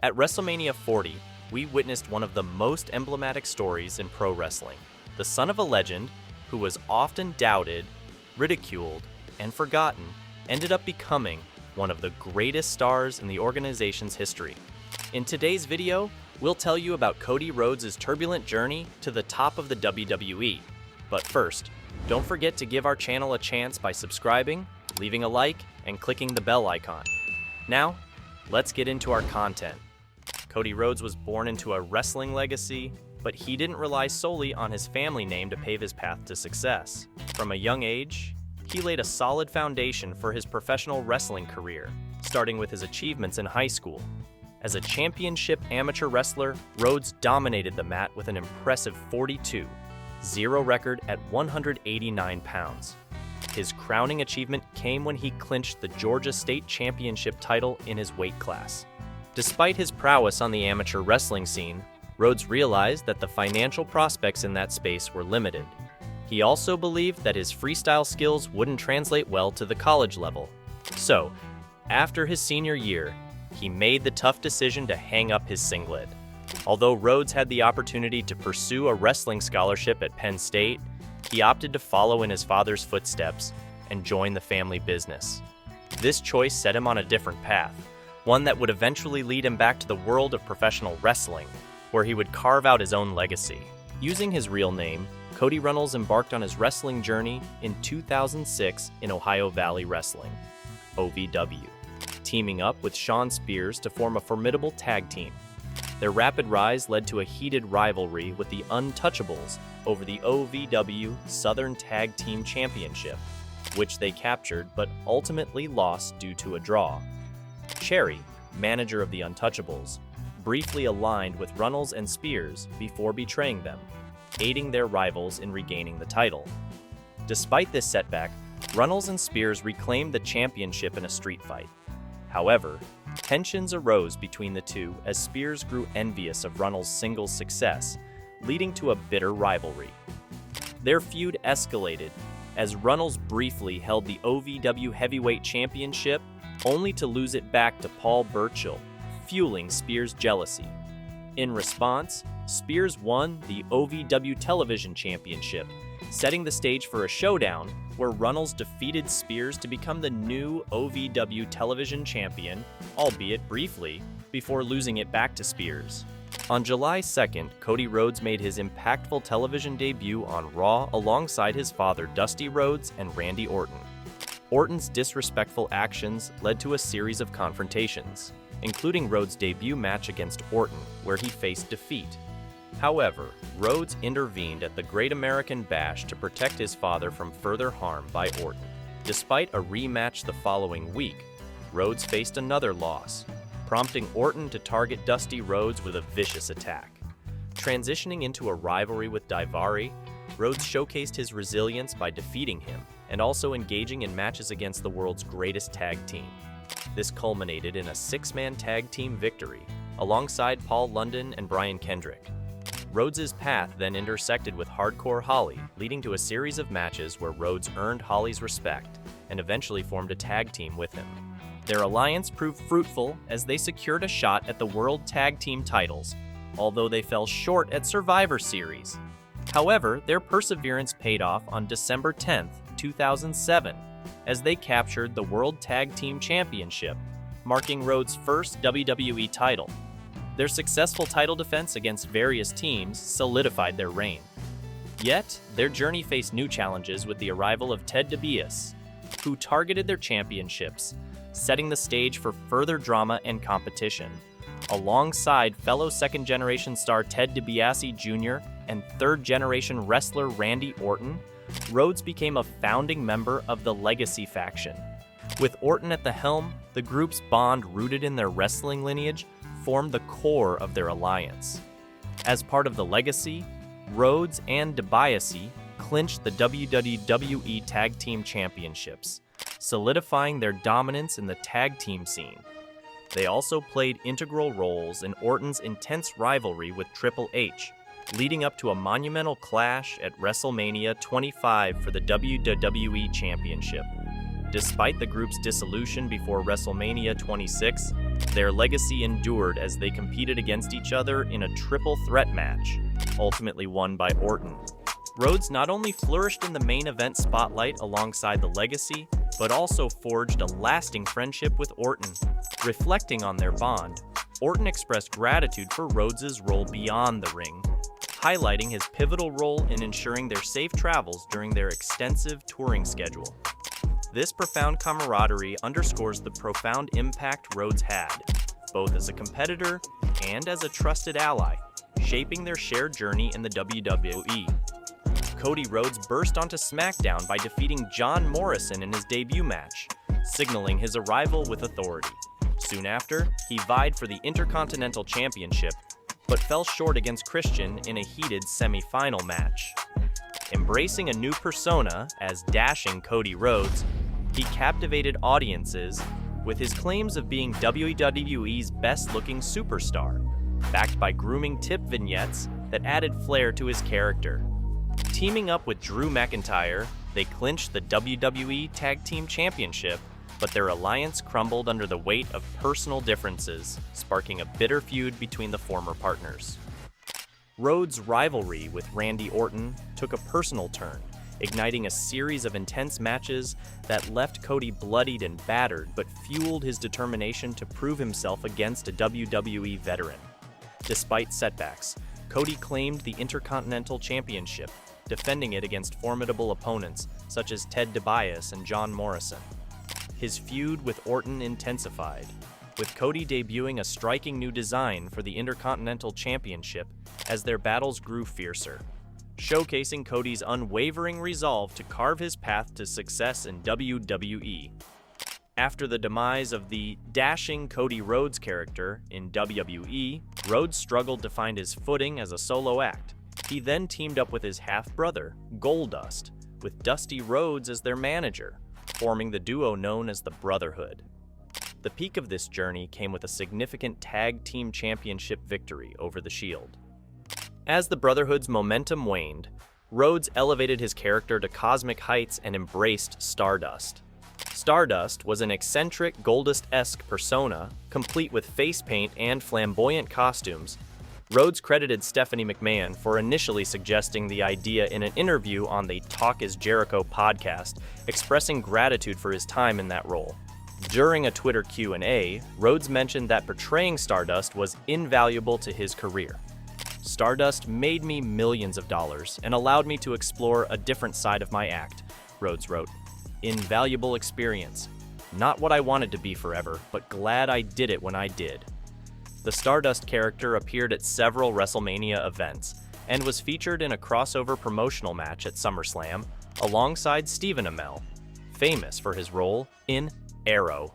At WrestleMania 40, we witnessed one of the most emblematic stories in pro wrestling. The son of a legend, who was often doubted, ridiculed, and forgotten, ended up becoming one of the greatest stars in the organization's history. In today's video, we'll tell you about Cody Rhodes' turbulent journey to the top of the WWE. But first, don't forget to give our channel a chance by subscribing, leaving a like, and clicking the bell icon. Now, let's get into our content. Cody Rhodes was born into a wrestling legacy, but he didn't rely solely on his family name to pave his path to success. From a young age, he laid a solid foundation for his professional wrestling career, starting with his achievements in high school. As a championship amateur wrestler, Rhodes dominated the mat with an impressive 42-0 record at 189 pounds. His crowning achievement came when he clinched the Georgia State Championship title in his weight class. Despite his prowess on the amateur wrestling scene, Rhodes realized that the financial prospects in that space were limited. He also believed that his freestyle skills wouldn't translate well to the college level. So, after his senior year, he made the tough decision to hang up his singlet. Although Rhodes had the opportunity to pursue a wrestling scholarship at Penn State, he opted to follow in his father's footsteps and join the family business. This choice set him on a different path, one that would eventually lead him back to the world of professional wrestling, where he would carve out his own legacy. Using his real name, Cody Rhodes embarked on his wrestling journey in 2006 in Ohio Valley Wrestling, OVW, teaming up with Shawn Spears to form a formidable tag team. Their rapid rise led to a heated rivalry with the Untouchables over the OVW Southern Tag Team Championship, which they captured but ultimately lost due to a draw. Cherry, manager of the Untouchables, briefly aligned with Runnels and Spears before betraying them, aiding their rivals in regaining the title. Despite this setback, Runnels and Spears reclaimed the championship in a street fight. However, tensions arose between the two as Spears grew envious of Runnels' singles success, leading to a bitter rivalry. Their feud escalated as Runnels briefly held the OVW Heavyweight Championship, only to lose it back to Paul Burchill, fueling Spears' jealousy. In response, Spears won the OVW Television Championship, setting the stage for a showdown where Runnels defeated Spears to become the new OVW Television Champion, albeit briefly, before losing it back to Spears. On July 2nd, Cody Rhodes made his impactful television debut on Raw alongside his father Dusty Rhodes and Randy Orton. Orton's disrespectful actions led to a series of confrontations, including Rhodes' debut match against Orton, where he faced defeat. However, Rhodes intervened at the Great American Bash to protect his father from further harm by Orton. Despite a rematch the following week, Rhodes faced another loss, prompting Orton to target Dusty Rhodes with a vicious attack. Transitioning into a rivalry with Daivari, Rhodes showcased his resilience by defeating him and also engaging in matches against the world's greatest tag team. This culminated in a six-man tag team victory, alongside Paul London and Brian Kendrick. Rhodes' path then intersected with Hardcore Holly, leading to a series of matches where Rhodes earned Holly's respect and eventually formed a tag team with him. Their alliance proved fruitful as they secured a shot at the World Tag Team titles, although they fell short at Survivor Series. However, their perseverance paid off on December 10th, 2007, as they captured the World Tag Team Championship, marking Rhodes' first WWE title. Their successful title defense against various teams solidified their reign. Yet, their journey faced new challenges with the arrival of Ted DiBiase, who targeted their championships, setting the stage for further drama and competition. Alongside fellow second-generation star Ted DiBiase Jr. and third-generation wrestler Randy Orton, Rhodes became a founding member of the Legacy faction. With Orton at the helm, the group's bond rooted in their wrestling lineage formed the core of their alliance. As part of the Legacy, Rhodes and DiBiase clinched the WWE Tag Team Championships, solidifying their dominance in the tag team scene. They also played integral roles in Orton's intense rivalry with Triple H, leading up to a monumental clash at WrestleMania 25 for the WWE Championship. Despite the group's dissolution before WrestleMania 26, Their legacy endured as they competed against each other in a triple threat match, ultimately won by Orton. Rhodes not only flourished in the main event spotlight alongside the legacy, but also forged a lasting friendship with Orton. Reflecting on their bond, Orton expressed gratitude for Rhodes' role beyond the ring, highlighting his pivotal role in ensuring their safe travels during their extensive touring schedule. This profound camaraderie underscores the profound impact Rhodes had, both as a competitor and as a trusted ally, shaping their shared journey in the WWE. Cody Rhodes burst onto SmackDown by defeating John Morrison in his debut match, signaling his arrival with authority. Soon after, he vied for the Intercontinental Championship, but fell short against Christian in a heated semi-final match. Embracing a new persona as dashing Cody Rhodes, he captivated audiences with his claims of being WWE's best-looking superstar, backed by grooming tip vignettes that added flair to his character. Teaming up with Drew McIntyre, they clinched the WWE Tag Team Championship, but their alliance crumbled under the weight of personal differences, sparking a bitter feud between the former partners. Rhodes' rivalry with Randy Orton took a personal turn, igniting a series of intense matches that left Cody bloodied and battered but fueled his determination to prove himself against a WWE veteran. Despite setbacks, Cody claimed the Intercontinental Championship, defending it against formidable opponents such as Ted DiBiase and John Morrison. His feud with Orton intensified, with Cody debuting a striking new design for the Intercontinental Championship as their battles grew fiercer, showcasing Cody's unwavering resolve to carve his path to success in WWE. After the demise of the dashing Cody Rhodes character in WWE, Rhodes struggled to find his footing as a solo act. He then teamed up with his half-brother, Goldust, with Dusty Rhodes as their manager, forming the duo known as the Brotherhood. The peak of this journey came with a significant tag team championship victory over the Shield. As the Brotherhood's momentum waned, Rhodes elevated his character to cosmic heights and embraced Stardust. Stardust was an eccentric Goldust-esque persona, complete with face paint and flamboyant costumes. Rhodes credited Stephanie McMahon for initially suggesting the idea in an interview on the Talk is Jericho podcast, expressing gratitude for his time in that role. During a Twitter Q&A, Rhodes mentioned that portraying Stardust was invaluable to his career. Stardust made me millions of dollars and allowed me to explore a different side of my act, Rhodes wrote. Invaluable experience. Not what I wanted to be forever, but glad I did it when I did. The Stardust character appeared at several WrestleMania events and was featured in a crossover promotional match at SummerSlam alongside Stephen Amell, famous for his role in Arrow.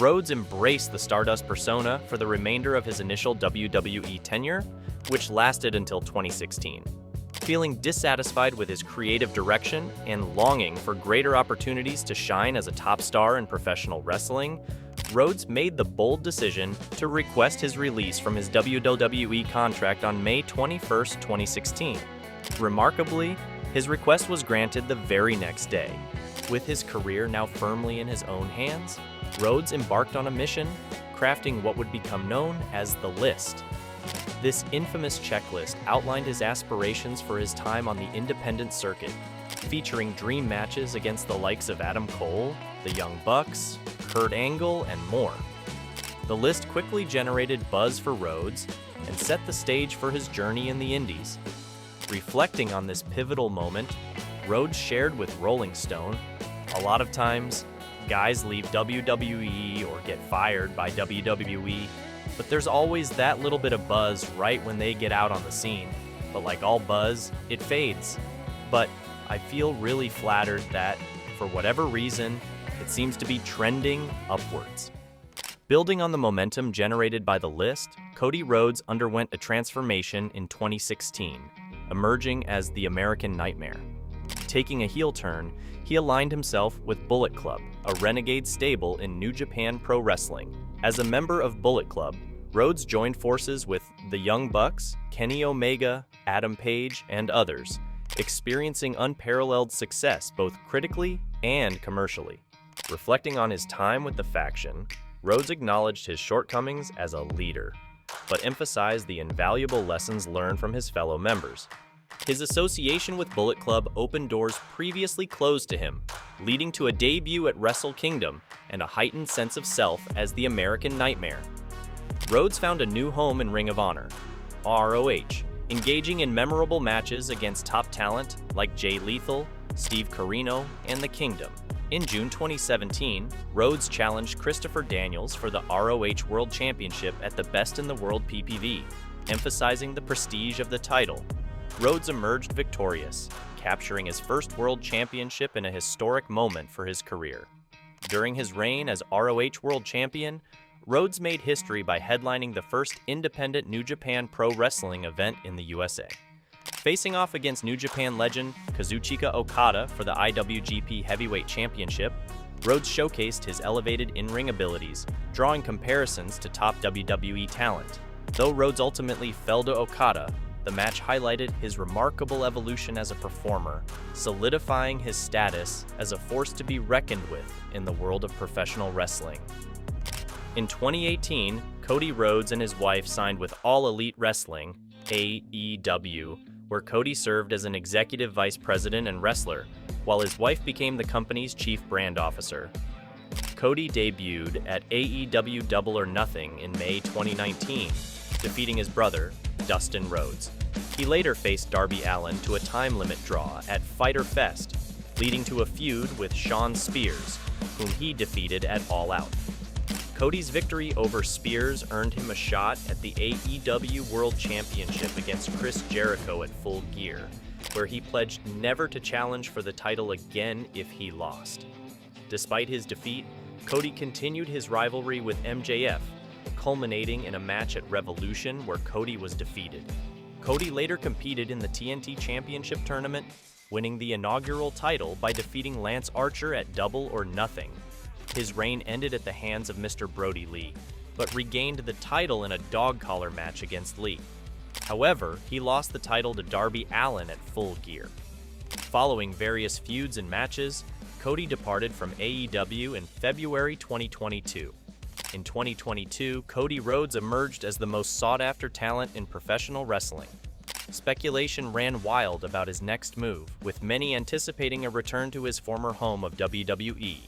Rhodes embraced the Stardust persona for the remainder of his initial WWE tenure, which lasted until 2016. Feeling dissatisfied with his creative direction and longing for greater opportunities to shine as a top star in professional wrestling, Rhodes made the bold decision to request his release from his WWE contract on May 21, 2016. Remarkably, his request was granted the very next day. With his career now firmly in his own hands, Rhodes embarked on a mission, crafting what would become known as the List. This infamous checklist outlined his aspirations for his time on the independent circuit, featuring dream matches against the likes of Adam Cole, the Young Bucks, Kurt Angle, and more. The list quickly generated buzz for Rhodes and set the stage for his journey in the Indies. Reflecting on this pivotal moment, Rhodes shared with Rolling Stone, "A lot of times, guys leave WWE or get fired by WWE, but there's always that little bit of buzz right when they get out on the scene. But like all buzz, it fades. But I feel really flattered that, for whatever reason, it seems to be trending upwards." Building on the momentum generated by the list, Cody Rhodes underwent a transformation in 2016, emerging as the American Nightmare. Taking a heel turn, he aligned himself with Bullet Club, a renegade stable in New Japan Pro Wrestling. As a member of Bullet Club, Rhodes joined forces with the Young Bucks, Kenny Omega, Adam Page, and others, experiencing unparalleled success both critically and commercially. Reflecting on his time with the faction, Rhodes acknowledged his shortcomings as a leader, but emphasized the invaluable lessons learned from his fellow members. His association with Bullet Club opened doors previously closed to him, leading to a debut at Wrestle Kingdom and a heightened sense of self as the American Nightmare. Rhodes found a new home in Ring of Honor, ROH, engaging in memorable matches against top talent like Jay Lethal, Steve Corino, and The Kingdom. In June 2017, Rhodes challenged Christopher Daniels for the ROH World Championship at the Best in the World PPV, emphasizing the prestige of the title. Rhodes emerged victorious, capturing his first World Championship in a historic moment for his career. During his reign as ROH World Champion, Rhodes made history by headlining the first independent New Japan Pro Wrestling event in the USA. Facing off against New Japan legend Kazuchika Okada for the IWGP Heavyweight Championship, Rhodes showcased his elevated in-ring abilities, drawing comparisons to top WWE talent. Though Rhodes ultimately fell to Okada, the match highlighted his remarkable evolution as a performer, solidifying his status as a force to be reckoned with in the world of professional wrestling. In 2018, Cody Rhodes and his wife signed with All Elite Wrestling, AEW, where Cody served as an executive vice president and wrestler, while his wife became the company's chief brand officer. Cody debuted at AEW Double or Nothing in May 2019, defeating his brother, Dustin Rhodes. He later faced Darby Allin to a time limit draw at Fyter Fest, leading to a feud with Shawn Spears, whom he defeated at All Out. Cody's victory over Spears earned him a shot at the AEW World Championship against Chris Jericho at Full Gear, where he pledged never to challenge for the title again if he lost. Despite his defeat, Cody continued his rivalry with MJF, culminating in a match at Revolution where Cody was defeated. Cody later competed in the TNT Championship tournament, winning the inaugural title by defeating Lance Archer at Double or Nothing. His reign ended at the hands of Mr. Brody Lee, but regained the title in a dog collar match against Lee. However, he lost the title to Darby Allin at Full Gear. Following various feuds and matches, Cody departed from AEW in February 2022. In 2022, Cody Rhodes emerged as the most sought-after talent in professional wrestling. Speculation ran wild about his next move, with many anticipating a return to his former home of WWE.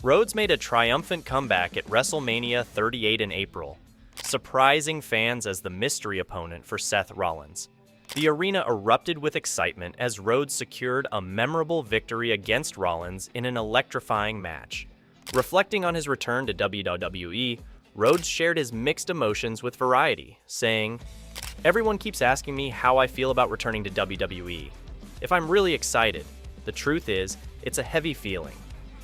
Rhodes made a triumphant comeback at Wrestlemania 38 in April, surprising fans as the mystery opponent for Seth Rollins. The arena erupted with excitement as Rhodes secured a memorable victory against Rollins in an electrifying match. Reflecting on his return to WWE, Rhodes shared his mixed emotions with Variety, saying, "Everyone keeps asking me how I feel about returning to WWE. If I'm really excited, the truth is, it's a heavy feeling.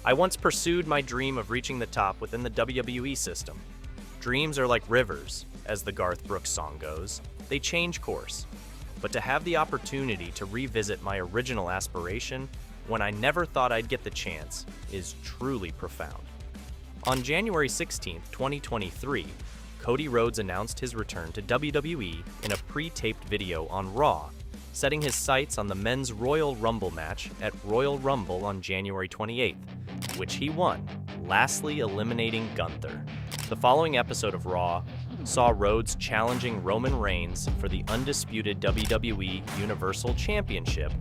I once pursued my dream of reaching the top within the WWE system. Dreams are like rivers, as the Garth Brooks song goes. They change course. But to have the opportunity to revisit my original aspiration when I never thought I'd get the chance is truly profound." On January 16, 2023, Cody Rhodes announced his return to WWE in a pre-taped video on Raw, setting his sights on the men's Royal Rumble match at Royal Rumble on January 28th, which he won, lastly eliminating Gunther. The following episode of Raw saw Rhodes challenging Roman Reigns for the undisputed WWE Universal Championship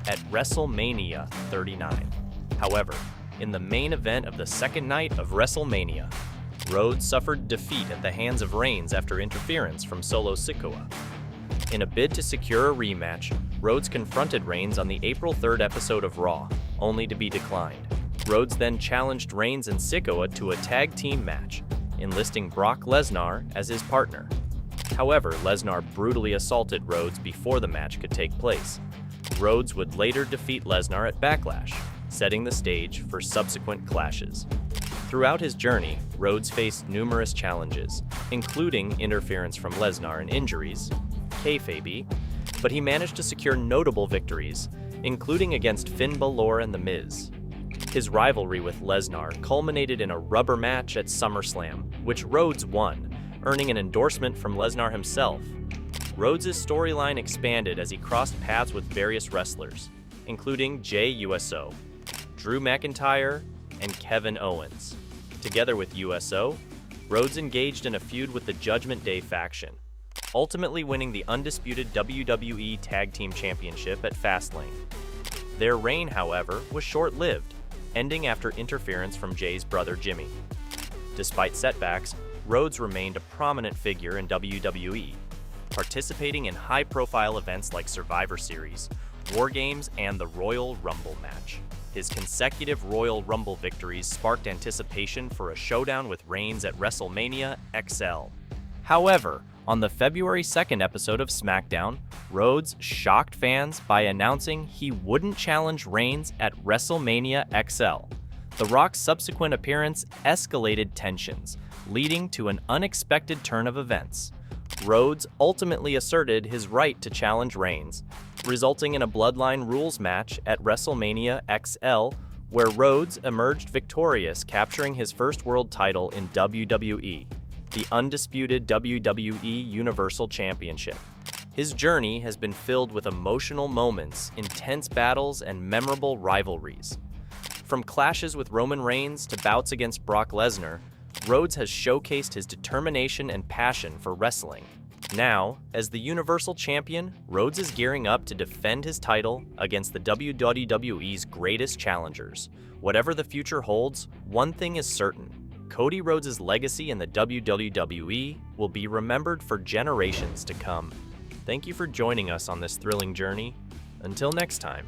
at Wrestlemania 39. However, in the main event of the second night of Wrestlemania, Rhodes suffered defeat at the hands of Reigns after interference from Solo Sikoa. In a bid to secure a rematch, Rhodes confronted Reigns on the April 3rd episode of Raw, only to be declined. Rhodes then challenged Reigns and Sikoa to a tag team match, enlisting Brock Lesnar as his partner. However, Lesnar brutally assaulted Rhodes before the match could take place. Rhodes would later defeat Lesnar at Backlash, setting the stage for subsequent clashes. Throughout his journey, Rhodes faced numerous challenges, including interference from Lesnar and injuries, kayfabe, but he managed to secure notable victories, including against Finn Balor and The Miz. His rivalry with Lesnar culminated in a rubber match at SummerSlam, which Rhodes won, earning an endorsement from Lesnar himself. Rhodes' storyline expanded as he crossed paths with various wrestlers, including Jey Uso, Drew McIntyre, and Kevin Owens. Together with USO, Rhodes engaged in a feud with the Judgment Day faction, ultimately winning the undisputed WWE Tag Team Championship at Fastlane. Their reign, however, was short-lived, ending after interference from Jay's brother Jimmy. Despite setbacks, Rhodes remained a prominent figure in WWE, participating in high-profile events like Survivor Series, War Games, and the Royal Rumble match. His consecutive Royal Rumble victories sparked anticipation for a showdown with Reigns at Wrestlemania XL. However, on the February 2nd episode of SmackDown, Rhodes shocked fans by announcing he wouldn't challenge Reigns at WrestleMania XL. The Rock's subsequent appearance escalated tensions, leading to an unexpected turn of events. Rhodes ultimately asserted his right to challenge Reigns, resulting in a Bloodline Rules match at WrestleMania XL, where Rhodes emerged victorious, capturing his first world title in WWE, the Undisputed WWE Universal Championship. His journey has been filled with emotional moments, intense battles, and memorable rivalries. From clashes with Roman Reigns to bouts against Brock Lesnar, Rhodes has showcased his determination and passion for wrestling. Now, as the Universal Champion, Rhodes is gearing up to defend his title against the WWE's greatest challengers. Whatever the future holds, one thing is certain: Cody Rhodes' legacy in the WWE will be remembered for generations to come. Thank you for joining us on this thrilling journey. Until next time.